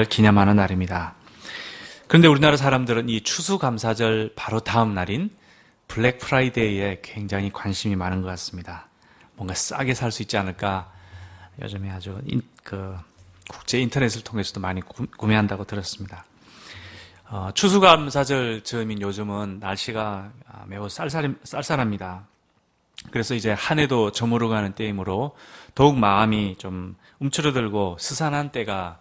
기념하는 날입니다. 그런데 우리나라 사람들은 이 추수감사절 바로 다음 날인 블랙 프라이데이에 굉장히 관심이 많은 것 같습니다. 뭔가 싸게 살 수 있지 않을까? 요즘에 아주 국제 인터넷을 통해서도 많이 구매한다고 들었습니다. 추수감사절 즈음인 요즘은 날씨가 매우 쌀쌀합니다. 그래서 이제 한 해도 저물어가는 때이므로 더욱 마음이 좀 움츠러들고 스산한 때가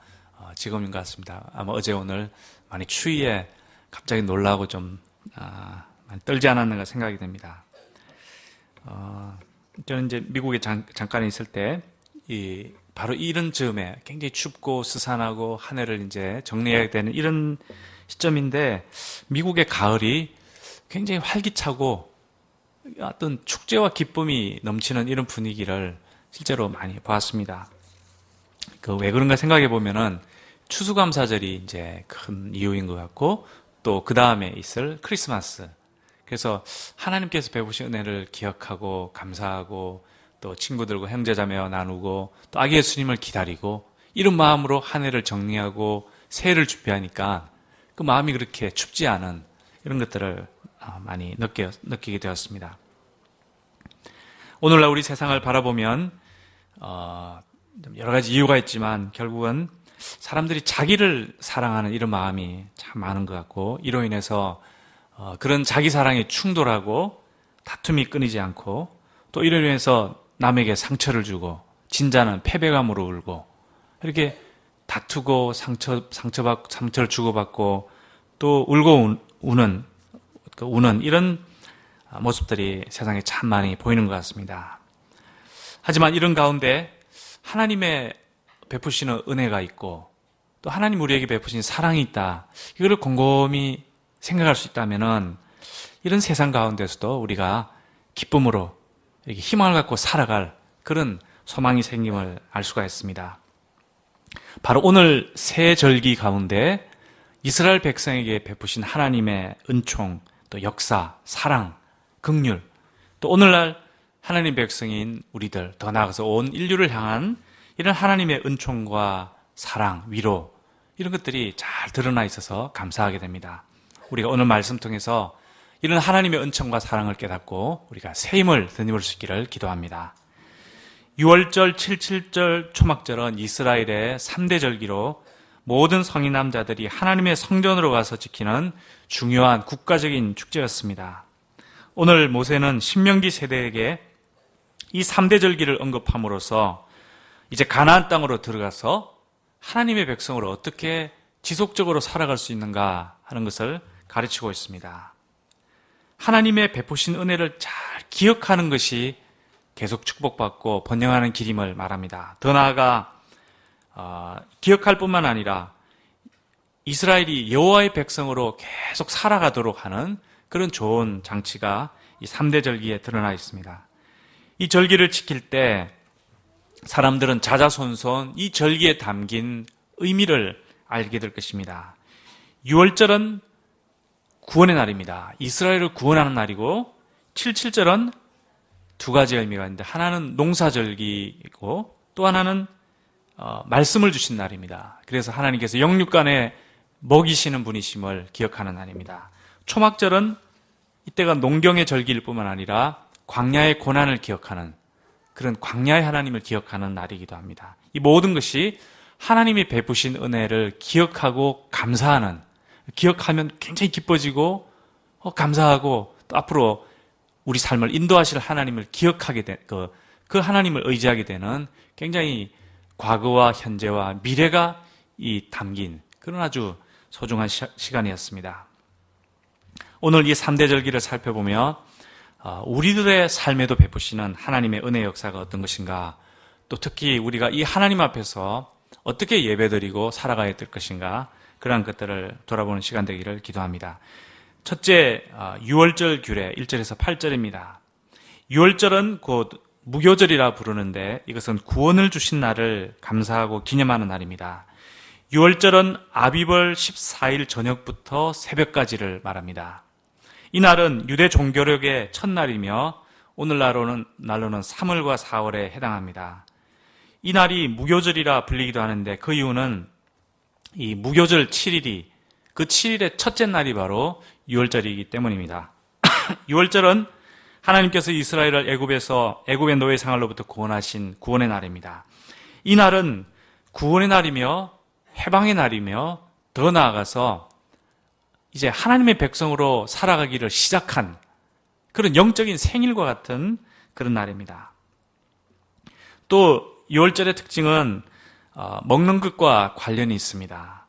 지금인 것 같습니다. 아마 어제 오늘 많이 추위에 갑자기 놀라고 좀 많이 떨지 않았는가 생각이 됩니다. 저는 이제 미국에 잠깐 있을 때 바로 이런 즈음에 굉장히 춥고 스산하고 한 해를 이제 정리해야 되는 이런 시점인데 미국의 가을이 굉장히 활기차고 어떤 축제와 기쁨이 넘치는 이런 분위기를 실제로 많이 보았습니다. 왜 그런가 생각해 보면은 추수감사절이 이제 큰 이유인 것 같고 또 그 다음에 있을 크리스마스. 그래서 하나님께서 베푸신 은혜를 기억하고 감사하고 또 친구들과 형제자매와 나누고 또 아기 예수님을 기다리고 이런 마음으로 한 해를 정리하고 새해를 준비하니까 그 마음이 그렇게 춥지 않은 이런 것들을 많이 느끼게 되었습니다. 오늘날 우리 세상을 바라보면 여러 가지 이유가 있지만 결국은 사람들이 자기를 사랑하는 이런 마음이 참 많은 것 같고 이로 인해서 그런 자기 사랑이 충돌하고 다툼이 끊이지 않고 또 이로 인해서 남에게 상처를 주고 진자는 패배감으로 울고 이렇게 다투고 상처를 주고받고 또 울고 우는 이런 모습들이 세상에 참 많이 보이는 것 같습니다. 하지만 이런 가운데 하나님의 베푸시는 은혜가 있고 또 하나님 우리에게 베푸신 사랑이 있다. 이거를 곰곰이 생각할 수 있다면은 이런 세상 가운데서도 우리가 기쁨으로 이렇게 희망을 갖고 살아갈 그런 소망이 생김을 알 수가 있습니다. 바로 오늘 새 절기 가운데 이스라엘 백성에게 베푸신 하나님의 은총, 또 역사, 사랑, 긍휼, 또 오늘날 하나님 백성인 우리들, 더 나아가서 온 인류를 향한 이런 하나님의 은총과 사랑, 위로 이런 것들이 잘 드러나 있어서 감사하게 됩니다. 우리가 오늘 말씀 통해서 이런 하나님의 은총과 사랑을 깨닫고 우리가 새 힘을 드님을 수 있기를 기도합니다. 6월절, 77절, 초막절은 이스라엘의 3대 절기로 모든 성인 남자들이 하나님의 성전으로 가서 지키는 중요한 국가적인 축제였습니다. 오늘 모세는 신명기 세대에게 이 3대 절기를 언급함으로써 이제 가나안 땅으로 들어가서 하나님의 백성으로 어떻게 지속적으로 살아갈 수 있는가 하는 것을 가르치고 있습니다. 하나님의 베푸신 은혜를 잘 기억하는 것이 계속 축복받고 번영하는 길임을 말합니다. 더 나아가 기억할 뿐만 아니라 이스라엘이 여호와의 백성으로 계속 살아가도록 하는 그런 좋은 장치가 이 3대 절기에 드러나 있습니다. 이 절기를 지킬 때 사람들은 자자손손 이 절기에 담긴 의미를 알게 될 것입니다. 6월절은 구원의 날입니다. 이스라엘을 구원하는 날이고 77절은 두 가지 의미가 있는데 하나는 농사절기이고 또 하나는 말씀을 주신 날입니다. 그래서 하나님께서 영육간에 먹이시는 분이심을 기억하는 날입니다. 초막절은 이때가 농경의 절기일 뿐만 아니라 광야의 고난을 기억하는 그런 광야의 하나님을 기억하는 날이기도 합니다. 이 모든 것이 하나님이 베푸신 은혜를 기억하고 감사하는, 기억하면 굉장히 기뻐지고 감사하고 또 앞으로 우리 삶을 인도하실 하나님을 기억하게 된 그 하나님을 의지하게 되는 굉장히 과거와 현재와 미래가 담긴 그런 아주 소중한 시간이었습니다. 오늘 이 3대 절기를 살펴보며 우리들의 삶에도 베푸시는 하나님의 은혜 역사가 어떤 것인가, 또 특히 우리가 이 하나님 앞에서 어떻게 예배드리고 살아가야 될 것인가, 그러한 것들을 돌아보는 시간 되기를 기도합니다. 첫째, 6월절 규례 1절에서 8절입니다. 6월절은 곧 무교절이라 부르는데 이것은 구원을 주신 날을 감사하고 기념하는 날입니다. 6월절은 아비벌 14일 저녁부터 새벽까지를 말합니다. 이 날은 유대 종교력의 첫날이며 오늘날로는 3월과 4월에 해당합니다. 이 날이 무교절이라 불리기도 하는데 그 이유는 이 무교절 7일이 그 7일의 첫째 날이 바로 유월절이기 때문입니다. 유월절은 하나님께서 이스라엘을 애굽의 노예 생활로부터 구원하신 구원의 날입니다. 이 날은 구원의 날이며 해방의 날이며 더 나아가서 이제 하나님의 백성으로 살아가기를 시작한 그런 영적인 생일과 같은 그런 날입니다. 또 유월절의 특징은 먹는 것과 관련이 있습니다.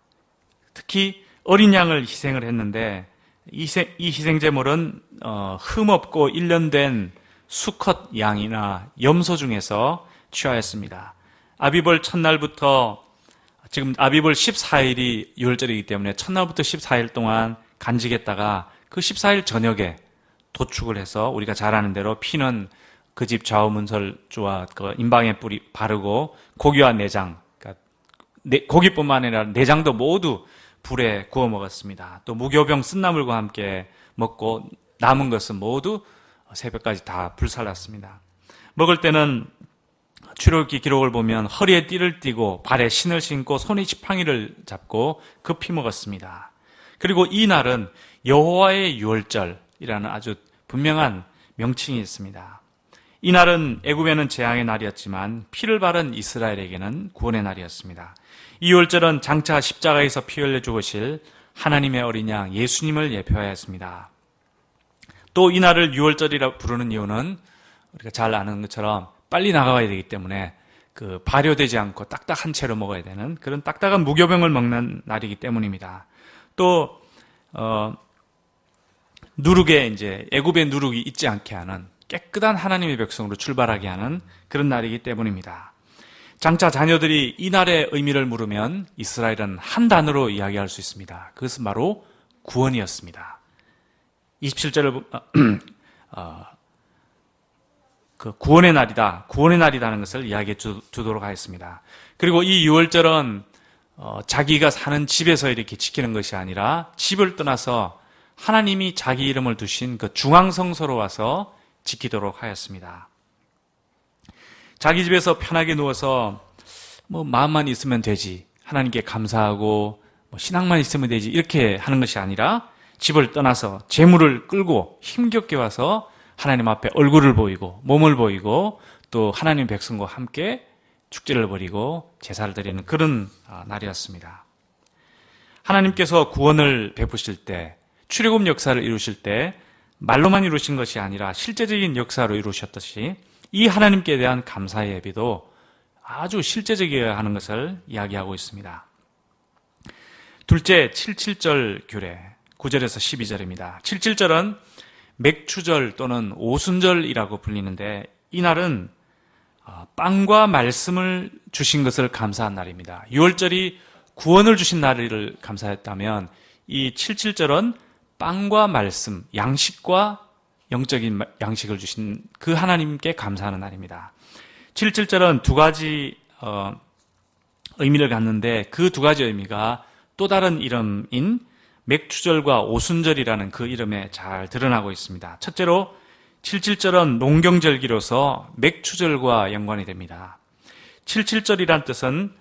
특히 어린 양을 희생을 했는데 이 희생제물은 흠없고 일련된 수컷 양이나 염소 중에서 취하였습니다. 아비벌 첫날부터 지금 아비벌 14일이 유월절이기 때문에 첫날부터 14일 동안 간직했다가 그 14일 저녁에 도축을 해서 우리가 잘 아는 대로 피는 그 집 좌우문설주와 그 임방에 뿌리 바르고 고기와 내장, 그러니까 고기뿐만 아니라 내장도 모두 불에 구워 먹었습니다. 또 무교병 쓴나물과 함께 먹고 남은 것은 모두 새벽까지 다 불살랐습니다. 먹을 때는 출애굽기 기록을 보면 허리에 띠를 띠고 발에 신을 신고 손에 지팡이를 잡고 급히 먹었습니다. 그리고 이 날은 여호와의 유월절이라는 아주 분명한 명칭이 있습니다. 이 날은 애굽에는 재앙의 날이었지만 피를 바른 이스라엘에게는 구원의 날이었습니다. 이 유월절은 장차 십자가에서 피 흘려 죽으실 하나님의 어린 양 예수님을 예표하였습니다. 또 이 날을 유월절이라 부르는 이유는 우리가 잘 아는 것처럼 빨리 나가야 되기 때문에 그 발효되지 않고 딱딱한 채로 먹어야 되는 그런 딱딱한 무교병을 먹는 날이기 때문입니다. 또 누룩에 이제 애굽의 누룩이 있지 않게 하는 깨끗한 하나님의 백성으로 출발하게 하는 그런 날이기 때문입니다. 장차 자녀들이 이 날의 의미를 물으면 이스라엘은 한 단어로 이야기할 수 있습니다. 그것은 바로 구원이었습니다. 27절을 그 구원의 날이다, 구원의 날이라는 것을 이야기해 주도록 하겠습니다. 그리고 이 유월절은 자기가 사는 집에서 이렇게 지키는 것이 아니라 집을 떠나서 하나님이 자기 이름을 두신 그 중앙성소로 와서 지키도록 하였습니다. 자기 집에서 편하게 누워서 마음만 있으면 되지, 하나님께 감사하고 신앙만 있으면 되지 이렇게 하는 것이 아니라 집을 떠나서 재물을 끌고 힘겹게 와서 하나님 앞에 얼굴을 보이고 몸을 보이고 또 하나님 백성과 함께 축제를 벌이고 제사를 드리는 그런 날이었습니다. 하나님께서 구원을 베푸실 때, 출애굽 역사를 이루실 때 말로만 이루신 것이 아니라 실제적인 역사로 이루셨듯이 이 하나님께 대한 감사의 예비도 아주 실제적이어야 하는 것을 이야기하고 있습니다. 둘째, 77절 규례 9절에서 12절입니다. 77절은 맥추절 또는 오순절이라고 불리는데 이 날은 빵과 말씀을 주신 것을 감사한 날입니다. 유월절이 구원을 주신 날을 감사했다면 이 77절은 빵과 말씀, 양식과 영적인 양식을 주신 그 하나님께 감사하는 날입니다. 77절은 두 가지 의미를 갖는데 그 두 가지 의미가 또 다른 이름인 맥추절과 오순절이라는 그 이름에 잘 드러나고 있습니다. 첫째로 77절은 농경절기로서 맥추절과 연관이 됩니다. 77절이란 뜻은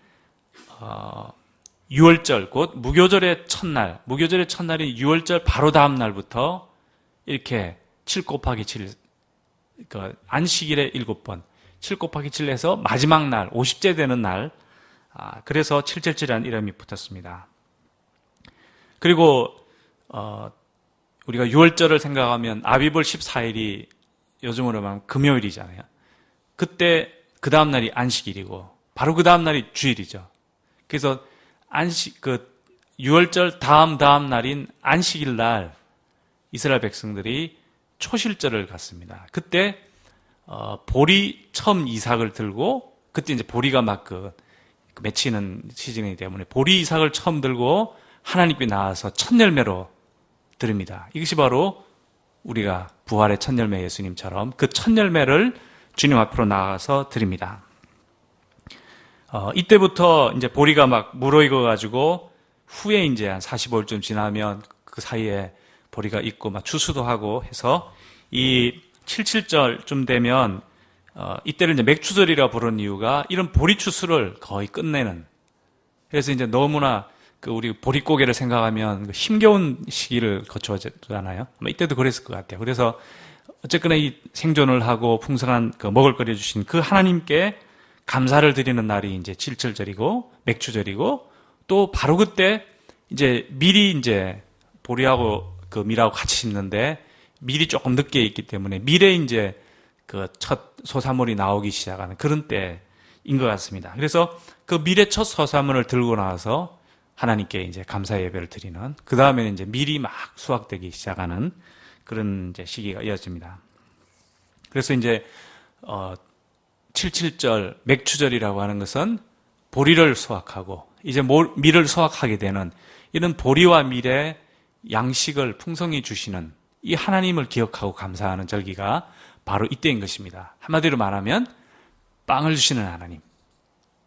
유월절, 곧 무교절의 첫날, 무교절의 첫날인 유월절 바로 다음 날부터 이렇게 7 곱하기 7, 그러니까 안식일에 7번, 7 곱하기 7 해서 마지막 날, 50째 되는 날, 그래서 777이라는 이름이 붙었습니다. 그리고 우리가 유월절을 생각하면 아비벌 14일이 요즘으로 말하면 금요일이잖아요. 그때 그 다음 날이 안식일이고 바로 그 다음 날이 주일이죠. 그래서 유월절 다음 날인 안식일 날 이스라엘 백성들이 초실절을 갖습니다. 그때 보리 처음 이삭을 들고, 그때 이제 보리가 막 맺히는 시즌이기 때문에 보리 이삭을 처음 들고 하나님께 나와서 첫 열매로 드립니다. 이것이 바로 우리가 부활의 첫 열매 예수님처럼 그 첫 열매를 주님 앞으로 나가서 드립니다. 이때부터 이제 보리가 막 무르익어가지고 후에 이제 한 45일쯤 지나면 그 사이에 보리가 있고 막 추수도 하고 해서 이 77절쯤 되면 이때를 이제 맥추절이라 부르는 이유가 이런 보리 추수를 거의 끝내는, 그래서 이제 너무나 그 우리 보릿고개를 생각하면 그 힘겨운 시기를 거쳐잖아요. 이때도 그랬을 것 같아요. 그래서 어쨌거나 이 생존을 하고 풍성한 그 먹을거리 주신 그 하나님께 감사를 드리는 날이 이제 칠칠절이고 맥추절이고, 또 바로 그때 이제 밀이 이제 보리하고 그 밀하고 같이 심는데 밀이 조금 늦게 있기 때문에 밀에 이제 그 첫 소사물이 나오기 시작하는 그런 때인 것 같습니다. 그래서 그 밀의 첫 소사물을 들고 나와서 하나님께 이제 감사 예배를 드리는, 그 다음에는 이제 밀이 막 수확되기 시작하는 그런 이제 시기가 이어집니다. 그래서 이제 77절 맥추절이라고 하는 것은 보리를 수확하고 이제 밀을 수확하게 되는 이런 보리와 밀의 양식을 풍성히 주시는 이 하나님을 기억하고 감사하는 절기가 바로 이때인 것입니다. 한마디로 말하면 빵을 주시는 하나님,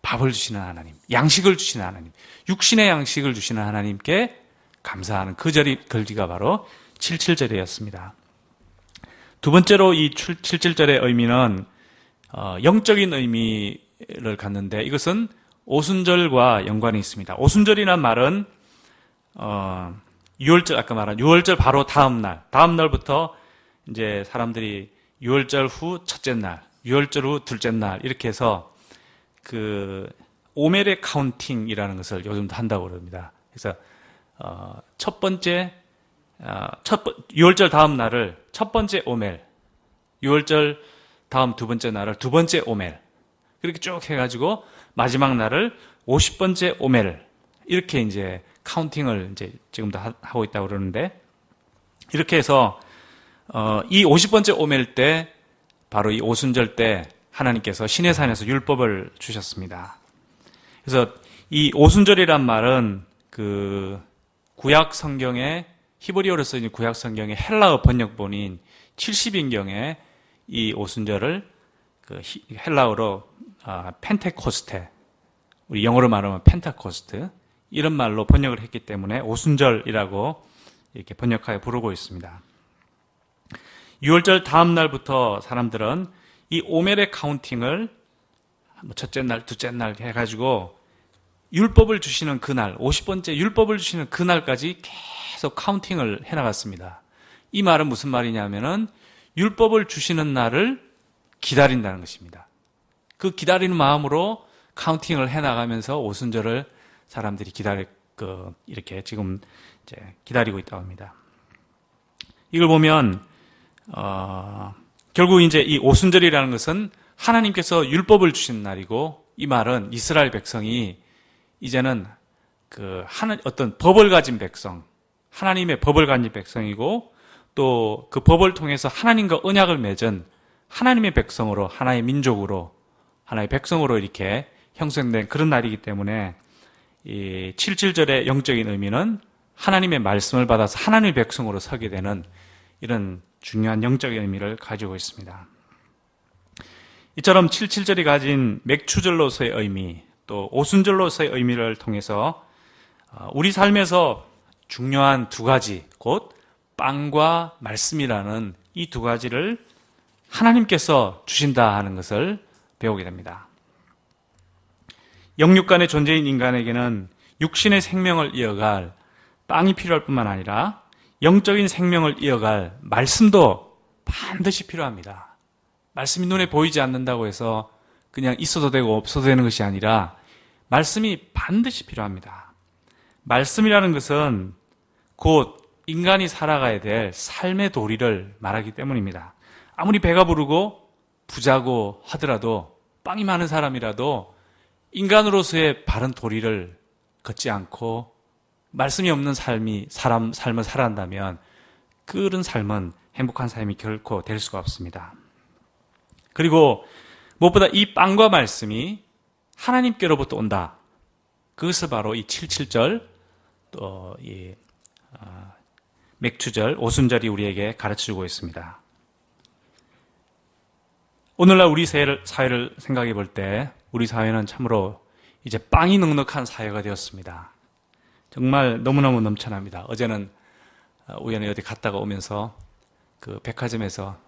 밥을 주시는 하나님, 양식을 주시는 하나님, 육신의 양식을 주시는 하나님께 감사하는 그 절기가 바로 77절이었습니다. 두 번째로 이 77절의 의미는 영적인 의미를 갖는데, 이것은 오순절과 연관이 있습니다. 오순절이란 말은 유월절, 아까 말한 유월절 바로 다음 날부터 이제 사람들이 유월절 후 첫째 날, 유월절 후 둘째 날 이렇게 해서 그 오멜의 카운팅이라는 것을 요즘도 한다고 그럽니다. 그래서 첫 번째 유월절 다음 날을 첫 번째 오멜, 유월절 다음 두 번째 날을 두 번째 오멜, 그렇게 쭉 해가지고 마지막 날을 50번째 오멜, 이렇게 이제 카운팅을 이제 지금도 하고 있다고 그러는데, 이렇게 해서 이 50번째 오멜 때, 바로 이 오순절 때 하나님께서 시내산에서 율법을 주셨습니다. 그래서 이 오순절이란 말은 그 구약 성경의 히브리어로 쓰인 구약 성경의 헬라어 번역본인 70인경에 이 오순절을 그 헬라어로 펜테코스테, 우리 영어로 말하면 펜타코스트, 이런 말로 번역을 했기 때문에 오순절이라고 이렇게 번역하여 부르고 있습니다. 6월절 다음 날부터 사람들은 이 오멜의 카운팅을 첫째 날, 둘째 날 해가지고 율법을 주시는 그날, 50번째 율법을 주시는 그날까지 계속 카운팅을 해나갔습니다. 이 말은 무슨 말이냐면은 율법을 주시는 날을 기다린다는 것입니다. 그 기다리는 마음으로 카운팅을 해나가면서 오순절을 사람들이 이렇게 지금 이제 기다리고 있다고 합니다. 이걸 보면 결국 이제 이 오순절이라는 것은 하나님께서 율법을 주신 날이고, 이 말은 이스라엘 백성이 이제는 어떤 법을 가진 백성, 하나님의 법을 가진 백성이고, 또 그 법을 통해서 하나님과 언약을 맺은 하나님의 백성으로, 하나의 민족으로, 하나의 백성으로 이렇게 형성된 그런 날이기 때문에 이 77절의 영적인 의미는 하나님의 말씀을 받아서 하나님의 백성으로 서게 되는 이런 중요한 영적인 의미를 가지고 있습니다. 이처럼 77절이 가진 맥추절로서의 의미, 또 오순절로서의 의미를 통해서 우리 삶에서 중요한 두 가지, 곧 빵과 말씀이라는 이 두 가지를 하나님께서 주신다 하는 것을 배우게 됩니다. 영육간의 존재인 인간에게는 육신의 생명을 이어갈 빵이 필요할 뿐만 아니라 영적인 생명을 이어갈 말씀도 반드시 필요합니다. 말씀이 눈에 보이지 않는다고 해서 그냥 있어도 되고 없어도 되는 것이 아니라 말씀이 반드시 필요합니다. 말씀이라는 것은 곧 인간이 살아가야 될 삶의 도리를 말하기 때문입니다. 아무리 배가 부르고 부자고 하더라도, 빵이 많은 사람이라도 인간으로서의 바른 도리를 걷지 않고 말씀이 없는 삶을 살아간다면 그런 삶은 행복한 삶이 결코 될 수가 없습니다. 그리고 무엇보다 이 빵과 말씀이 하나님께로부터 온다. 그것을 바로 이 77절, 또 이 맥추절, 오순절이 우리에게 가르쳐주고 있습니다. 오늘날 우리 사회를 생각해 볼 때 우리 사회는 참으로 이제 빵이 넉넉한 사회가 되었습니다. 정말 너무너무 넘쳐납니다. 어제는 우연히 어디 갔다가 오면서 그 백화점에서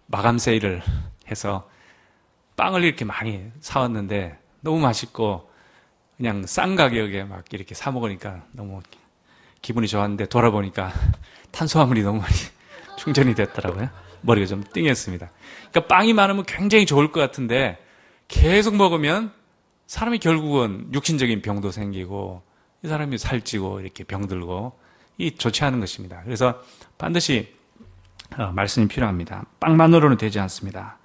마감 세일을 해서 빵을 이렇게 많이 사왔는데 너무 맛있고 그냥 싼 가격에 막 이렇게 사 먹으니까 너무 기분이 좋았는데 돌아보니까 탄수화물이 너무 많이 충전이 됐더라고요. 머리가 좀 띵했습니다. 그러니까 빵이 많으면 굉장히 좋을 것 같은데 계속 먹으면 사람이 결국은 육신적인 병도 생기고 이 사람이 살찌고 이렇게 병들고 이 좋지 않은 것입니다. 그래서 반드시 말씀이 필요합니다. 빵만으로는 되지 않습니다.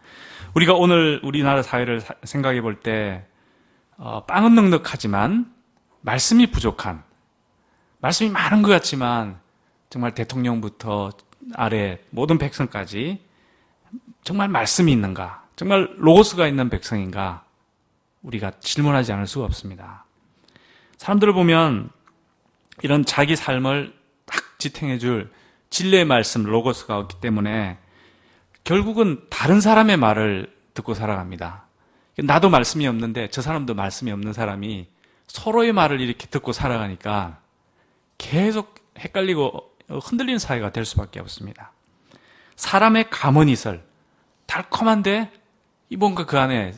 우리가 오늘 우리나라 사회를 생각해 볼 때 빵은 넉넉하지만 말씀이 부족한, 말씀이 많은 것 같지만 정말 대통령부터 아래 모든 백성까지 정말 말씀이 있는가, 정말 로고스가 있는 백성인가, 우리가 질문하지 않을 수가 없습니다. 사람들을 보면 이런 자기 삶을 딱 지탱해 줄 진리의 말씀, 로고스가 없기 때문에 결국은 다른 사람의 말을 듣고 살아갑니다. 나도 말씀이 없는데 저 사람도 말씀이 없는 사람이 서로의 말을 이렇게 듣고 살아가니까 계속 헷갈리고 흔들리는 사회가 될 수밖에 없습니다. 사람의 감언이설, 달콤한데 뭔가 그 안에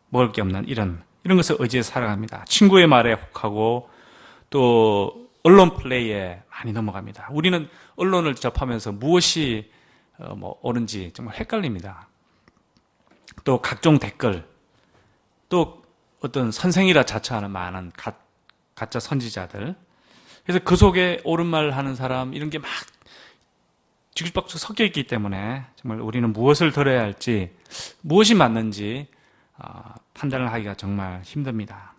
먹을 게 없는 이런 것을 의지해 살아갑니다. 친구의 말에 혹하고 또 언론 플레이에 많이 넘어갑니다. 우리는 언론을 접하면서 무엇이 옳은지 정말 헷갈립니다. 또 각종 댓글, 또 어떤 선생이라 자처하는 많은 가짜 선지자들, 그래서 그 속에 옳은 말 하는 사람 이런 게 막 뒤죽박죽 섞여 있기 때문에 정말 우리는 무엇을 들어야 할지, 무엇이 맞는지 판단을 하기가 정말 힘듭니다.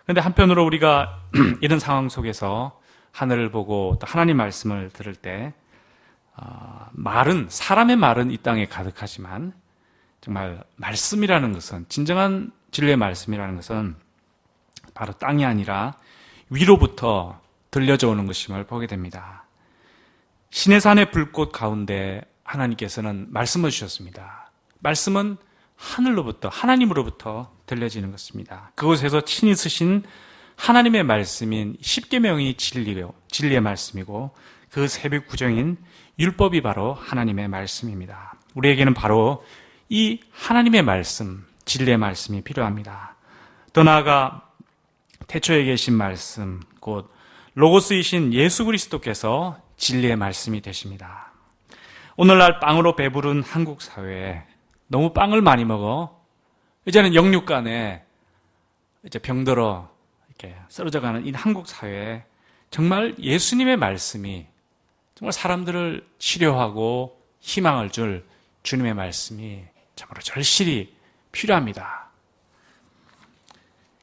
그런데 한편으로 우리가 이런 상황 속에서 하늘을 보고 또 하나님 말씀을 들을 때 사람의 말은 이 땅에 가득하지만 정말 말씀이라는 것은, 진정한 진리의 말씀이라는 것은 바로 땅이 아니라 위로부터 들려져 오는 것임을 보게 됩니다. 시내산의 불꽃 가운데 하나님께서는 말씀을 주셨습니다. 말씀은 하늘로부터, 하나님으로부터 들려지는 것입니다. 그곳에서 친히 쓰신 하나님의 말씀인 십계명이 진리의 말씀이고 그 새벽 구정인 율법이 바로 하나님의 말씀입니다. 우리에게는 바로 이 하나님의 말씀, 진리의 말씀이 필요합니다. 더 나아가 태초에 계신 말씀, 곧 로고스이신 예수 그리스도께서 진리의 말씀이 되십니다. 오늘날 빵으로 배부른 한국 사회에 너무 빵을 많이 먹어 이제는 영육간에 이제 병들어 이렇게 쓰러져가는 이 한국 사회에 정말 예수님의 말씀이, 정말 사람들을 치료하고 희망을 줄 주님의 말씀이 참으로 절실히 필요합니다.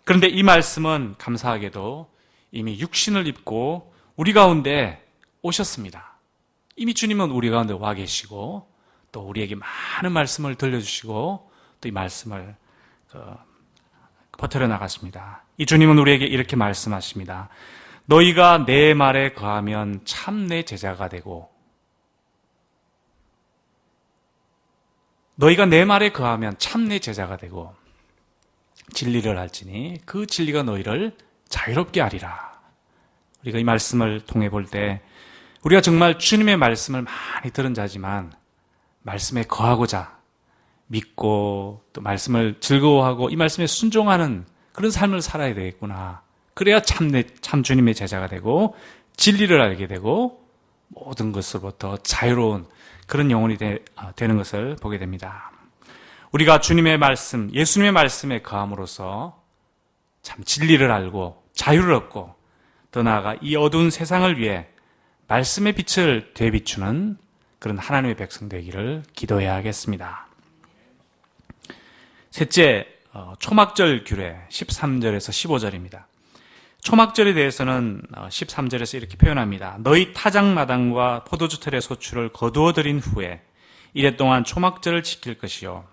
그런데 이 말씀은 감사하게도 이미 육신을 입고 우리 가운데 오셨습니다. 이미 주님은 우리 가운데 와 계시고 또 우리에게 많은 말씀을 들려주시고 또 이 말씀을 퍼뜨려 나갔습니다. 이 주님은 우리에게 이렇게 말씀하십니다. 너희가 내 말에 거하면 참 내 제자가 되고, 너희가 내 말에 거하면 참 내 제자가 되고 진리를 알지니 그 진리가 너희를 자유롭게 하리라. 우리가 이 말씀을 통해 볼 때 우리가 정말 주님의 말씀을 많이 들은 자지만 말씀에 거하고자 믿고 또 말씀을 즐거워하고 이 말씀에 순종하는 그런 삶을 살아야 되겠구나. 그래야 참 주님의 제자가 되고 진리를 알게 되고 모든 것으로부터 자유로운 그런 영혼이 되는 것을 보게 됩니다. 우리가 주님의 말씀, 예수님의 말씀에 거함으로써 참 진리를 알고 자유를 얻고 더 나아가 이 어두운 세상을 위해 말씀의 빛을 되비추는 그런 하나님의 백성 되기를 기도해야 하겠습니다. 셋째, 초막절 규례 13절에서 15절입니다. 초막절에 대해서는 13절에서 이렇게 표현합니다. 너희 타작마당과 포도주 틀의 소출을 거두어 들인 후에 이래 동안 초막절을 지킬 것이요.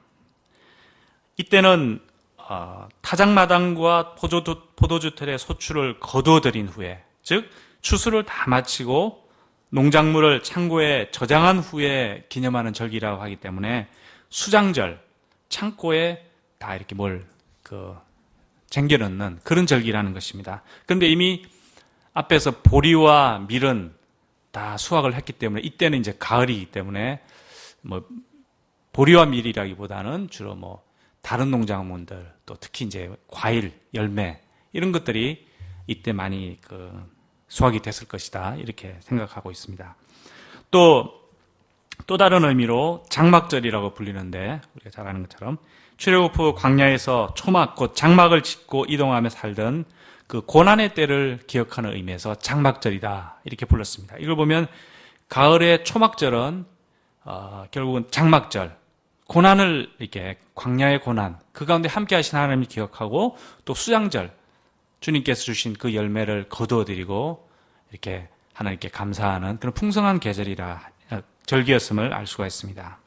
이때는 타작마당과 포도주 틀의 소출을 거두어 들인 후에, 즉 추수를 다 마치고 농작물을 창고에 저장한 후에 기념하는 절기라고 하기 때문에 수장절, 창고에 다 이렇게 쟁겨넣는 그런 절기라는 것입니다. 그런데 이미 앞에서 보리와 밀은 다 수확을 했기 때문에 이때는 이제 가을이기 때문에 보리와 밀이라기보다는 주로 다른 농작물들, 또 특히 이제 과일, 열매 이런 것들이 이때 많이 수확이 됐을 것이다 이렇게 생각하고 있습니다. 또 다른 의미로 장막절이라고 불리는데 우리가 잘 아는 것처럼 출애굽후 광야에서 초막 곧 장막을 짓고 이동하며 살던 그 고난의 때를 기억하는 의미에서 장막절이다 이렇게 불렀습니다. 이걸 보면 가을의 초막절은 결국은 장막절, 고난을 이렇게 광야의 고난 그 가운데 함께 하신 하나님을 기억하고 또 수장절 주님께서 주신 그 열매를 거두어드리고 이렇게 하나님께 감사하는 그런 풍성한 계절이라 절기였음을 알 수가 있습니다.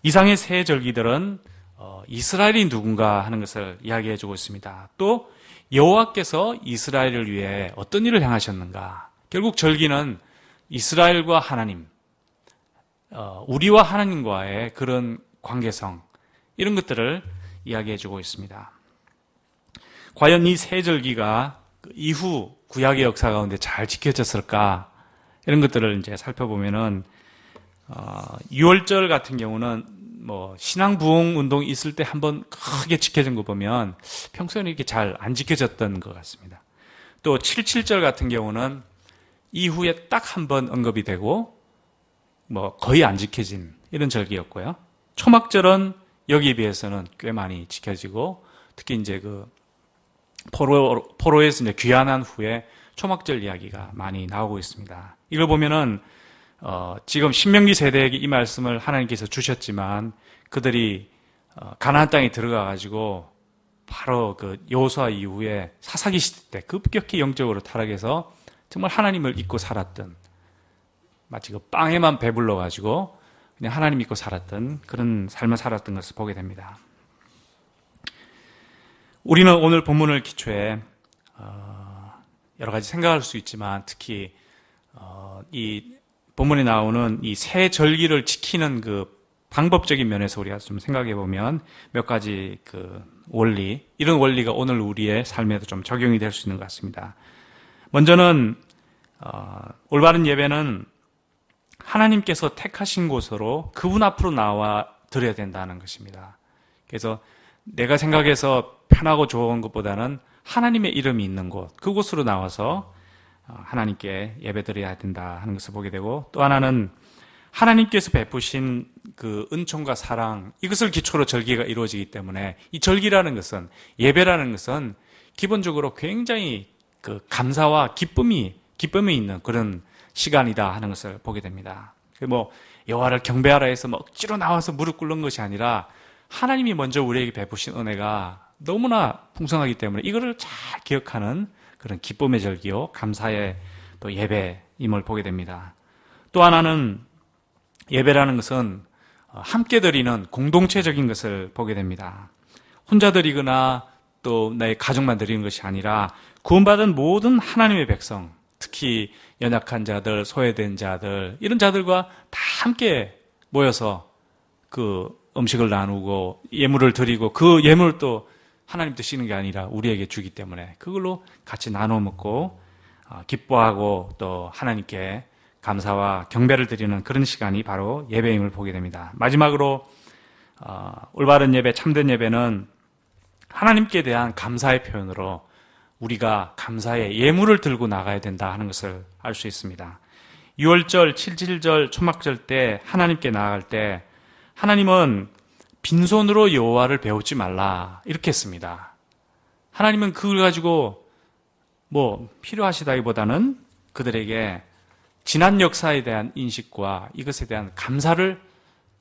이상의 세 절기들은 이스라엘이 누군가 하는 것을 이야기해주고 있습니다. 또 여호와께서 이스라엘을 위해 어떤 일을 행하셨는가. 결국 절기는 이스라엘과 하나님, 우리와 하나님과의 그런 관계성 이런 것들을 이야기해주고 있습니다. 과연 이 세 절기가 이후 구약의 역사 가운데 잘 지켜졌을까? 이런 것들을 이제 살펴보면은 6월절 같은 경우는 신앙 부흥 운동이 있을 때 한번 크게 지켜진 거 보면 평소에는 이렇게 잘 안 지켜졌던 것 같습니다. 또 77절 같은 경우는 이후에 딱 한 번 언급이 되고 거의 안 지켜진 이런 절기였고요. 초막절은 여기에 비해서는 꽤 많이 지켜지고 특히 이제 포로에서 이제 귀환한 후에 초막절 이야기가 많이 나오고 있습니다. 이걸 보면은 지금 신명기 세대에게 이 말씀을 하나님께서 주셨지만 그들이 가나안 땅에 들어가 가지고 바로 여호수아 이후에 사사기 시대 때 급격히 영적으로 타락해서 정말 하나님을 잊고 살았던 마치 빵에만 배불러 가지고 그냥 하나님 믿고 살았던 그런 삶을 살았던 것을 보게 됩니다. 우리는 오늘 본문을 기초해 여러 가지 생각할 수 있지만 특히 이 본문에 나오는 이 새 절기를 지키는 방법적인 면에서 우리가 좀 생각해 보면 몇 가지 원리, 이런 원리가 오늘 우리의 삶에도 좀 적용이 될 수 있는 것 같습니다. 먼저는 올바른 예배는 하나님께서 택하신 곳으로 그분 앞으로 나와 드려야 된다는 것입니다. 그래서 내가 생각해서 편하고 좋은 것보다는 하나님의 이름이 있는 곳, 그곳으로 나와서 하나님께 예배드려야 된다 하는 것을 보게 되고, 또 하나는 하나님께서 베푸신 그 은총과 사랑, 이것을 기초로 절기가 이루어지기 때문에 이 절기라는 것은, 예배라는 것은 기본적으로 굉장히 감사와 기쁨이 있는 그런 시간이다 하는 것을 보게 됩니다. 여호와를 경배하라 해서 억지로 나와서 무릎 꿇는 것이 아니라 하나님이 먼저 우리에게 베푸신 은혜가 너무나 풍성하기 때문에 이거를 잘 기억하는 그런 기쁨의 절기요, 감사의 또 예배임을 보게 됩니다. 또 하나는 예배라는 것은 함께 드리는 공동체적인 것을 보게 됩니다. 혼자 드리거나 또 내 가족만 드리는 것이 아니라 구원받은 모든 하나님의 백성, 특히 연약한 자들, 소외된 자들, 이런 자들과 다 함께 모여서 음식을 나누고 예물을 드리고 그 예물을 또 하나님 드시는 게 아니라 우리에게 주기 때문에 그걸로 같이 나눠 먹고 기뻐하고 또 하나님께 감사와 경배를 드리는 그런 시간이 바로 예배임을 보게 됩니다. 마지막으로 올바른 예배, 참된 예배는 하나님께 대한 감사의 표현으로 우리가 감사의 예물을 들고 나가야 된다 하는 것을 알 수 있습니다. 6월절, 77절, 초막절 때 하나님께 나아갈 때 하나님은 빈손으로 여호와를 배우지 말라 이렇게 했습니다. 하나님은 그걸 가지고 필요하시다기보다는 그들에게 지난 역사에 대한 인식과 이것에 대한 감사를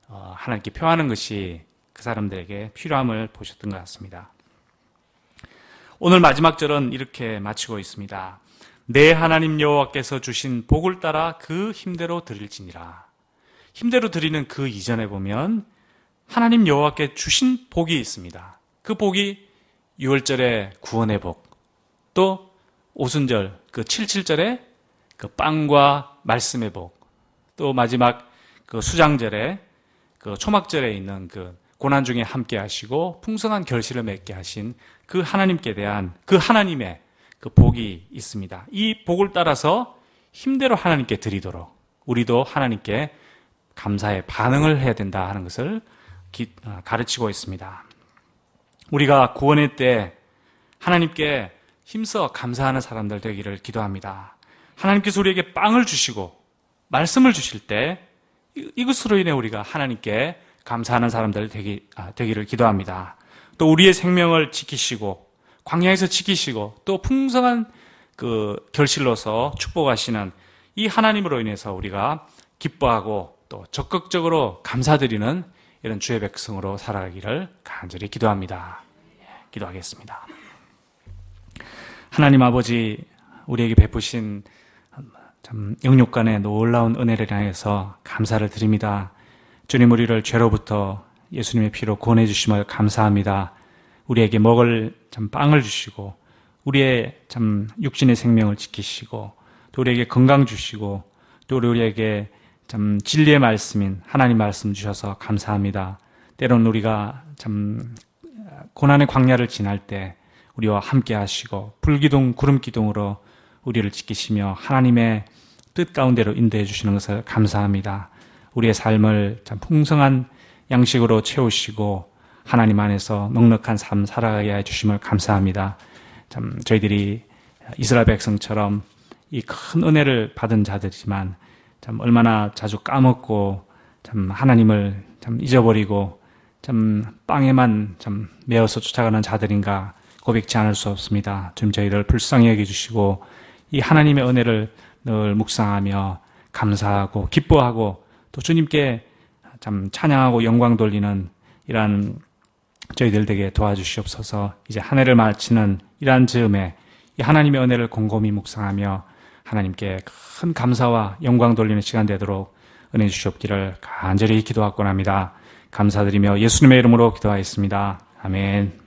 하나님께 표하는 것이 그 사람들에게 필요함을 보셨던 것 같습니다. 오늘 마지막 절은 이렇게 마치고 있습니다. 내 하나님 여호와께서 주신 복을 따라 그 힘대로 드릴지니라. 힘대로 드리는 그 이전에 보면 하나님 여호와께 주신 복이 있습니다. 그 복이 6월절의 구원의 복, 또 오순절 77절의 빵과 말씀의 복, 또 마지막 수장절에 초막절에 있는 고난 중에 함께 하시고 풍성한 결실을 맺게 하신 그 하나님께 대한 그 하나님의 복이 있습니다. 이 복을 따라서 힘대로 하나님께 드리도록 우리도 하나님께 감사의 반응을 해야 된다 하는 것을 가르치고 있습니다. 우리가 구원의 때 하나님께 힘써 감사하는 사람들 되기를 기도합니다. 하나님께서 우리에게 빵을 주시고 말씀을 주실 때 이것으로 인해 우리가 하나님께 감사하는 사람들 되기를 기도합니다. 또 우리의 생명을 지키시고 광야에서 지키시고 또 풍성한 그 결실로서 축복하시는 이 하나님으로 인해서 우리가 기뻐하고 또 적극적으로 감사드리는 이런 주의 백성으로 살아가기를 간절히 기도합니다. 기도하겠습니다. 하나님 아버지, 우리에게 베푸신 참 영육간의 놀라운 은혜를 향해서 감사를 드립니다. 주님, 우리를 죄로부터 예수님의 피로 구원해 주심을 감사합니다. 우리에게 먹을 참 빵을 주시고 우리의 참 육신의 생명을 지키시고 또 우리에게 건강 주시고 또 우리에게 참 진리의 말씀인 하나님 말씀 주셔서 감사합니다. 때로는 우리가 참 고난의 광야를 지날 때 우리와 함께 하시고 불기둥 구름기둥으로 우리를 지키시며 하나님의 뜻 가운데로 인도해 주시는 것을 감사합니다. 우리의 삶을 참 풍성한 양식으로 채우시고 하나님 안에서 넉넉한 삶 살아가게 해 주심을 감사합니다. 참 저희들이 이스라엘 백성처럼 이 큰 은혜를 받은 자들이지만 참 얼마나 자주 까먹고 참 하나님을 참 잊어버리고 참 빵에만 참 매어서 쫓아가는 자들인가 고백지 않을 수 없습니다. 좀 저희를 불쌍히 여겨주시고 이 하나님의 은혜를 늘 묵상하며 감사하고 기뻐하고 또 주님께 참 찬양하고 영광 돌리는 이러한 저희들 되게 도와주시옵소서. 이제 한 해를 마치는 이러한 즈음에 이 하나님의 은혜를 곰곰이 묵상하며 하나님께 큰 감사와 영광 돌리는 시간 되도록 은혜 주시옵기를 간절히 기도하곤 합니다. 감사드리며 예수님의 이름으로 기도하겠습니다. 아멘.